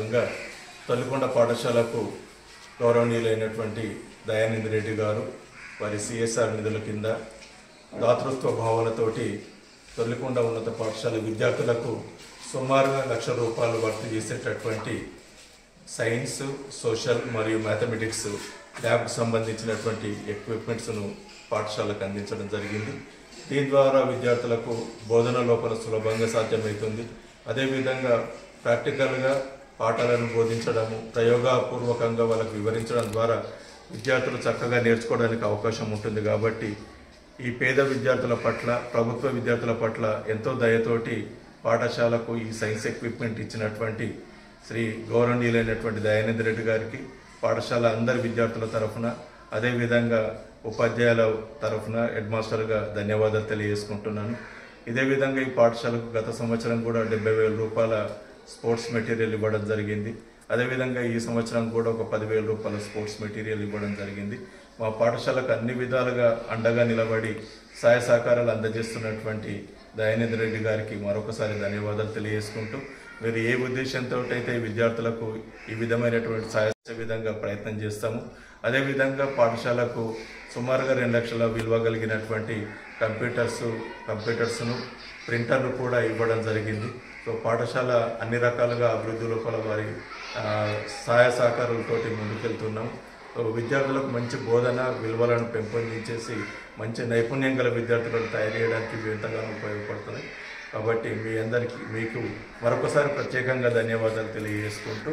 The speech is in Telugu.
భాగంగా తొల్లికొండ పాఠశాలకు గౌరవనీయులైనటువంటి దయానంద్ రెడ్డి గారు వారి సిఎస్ఆర్ నిధుల కింద దాతృత్వ భావాలతోటి తొల్లికొండ ఉన్నత పాఠశాల విద్యార్థులకు సుమారుగా ₹1,00,000 భర్తీ చేసేటటువంటి సైన్స్, సోషల్ మరియు మ్యాథమెటిక్స్ ల్యాబ్కు సంబంధించినటువంటి ఎక్విప్మెంట్స్ను పాఠశాలకు అందించడం జరిగింది. దీని ద్వారా విద్యార్థులకు బోధన లోపల సులభంగా సాధ్యమవుతుంది. అదేవిధంగా ప్రాక్టికల్గా పాఠాలను బోధించడము, ప్రయోగపూర్వకంగా వాళ్ళకు వివరించడం ద్వారా విద్యార్థులు చక్కగా నేర్చుకోవడానికి అవకాశం ఉంటుంది. కాబట్టి ఈ పేద విద్యార్థుల పట్ల, ప్రభుత్వ విద్యార్థుల పట్ల ఎంతో దయతోటి పాఠశాలకు ఈ సైన్స్ ఎక్విప్మెంట్ ఇచ్చినటువంటి శ్రీ గౌరవనీయులైనటువంటి దయానంద్ రెడ్డి గారికి పాఠశాల అందరి విద్యార్థుల తరఫున, అదేవిధంగా ఉపాధ్యాయుల తరఫున హెడ్ మాస్టర్గా ధన్యవాదాలు తెలియజేసుకుంటున్నాను. ఇదే విధంగా ఈ పాఠశాలకు గత సంవత్సరం కూడా ₹70,000 స్పోర్ట్స్ మెటీరియల్ ఇవ్వడం జరిగింది. అదేవిధంగా ఈ సంవత్సరం కూడా ఒక ₹10,000 స్పోర్ట్స్ మెటీరియల్ ఇవ్వడం జరిగింది. మా పాఠశాలకు అన్ని విధాలుగా అండగా నిలబడి సహాయ సహకారాలు అందజేస్తున్నటువంటి దయానంద్ రెడ్డి గారికి మరొకసారి ధన్యవాదాలు తెలియజేసుకుంటూ, మీరు ఏ ఉద్దేశంతో అయితే విద్యార్థులకు ఈ విధమైనటువంటి సహాయ విధంగా ప్రయత్నం చేస్తాము. అదేవిధంగా పాఠశాలకు సుమారుగా 2 లక్షల విలువ కలిగినటువంటి కంప్యూటర్స్ను, ప్రింటర్లు కూడా ఇవ్వడం జరిగింది. సో పాఠశాల అన్ని రకాలుగా అభివృద్ధి లోపల వారి సహాయ సహకారాలతోటి ముందుకెళ్తున్నాము. విద్యార్థులకు మంచి బోధన విలువలను పెంపొందించేసి మంచి నైపుణ్యం గల విద్యార్థులను తయారు చేయడానికి ఎంతగానో ఉపయోగపడుతుంది. కాబట్టి మీకు మరొకసారి ప్రత్యేకంగా ధన్యవాదాలు తెలియజేసుకుంటూ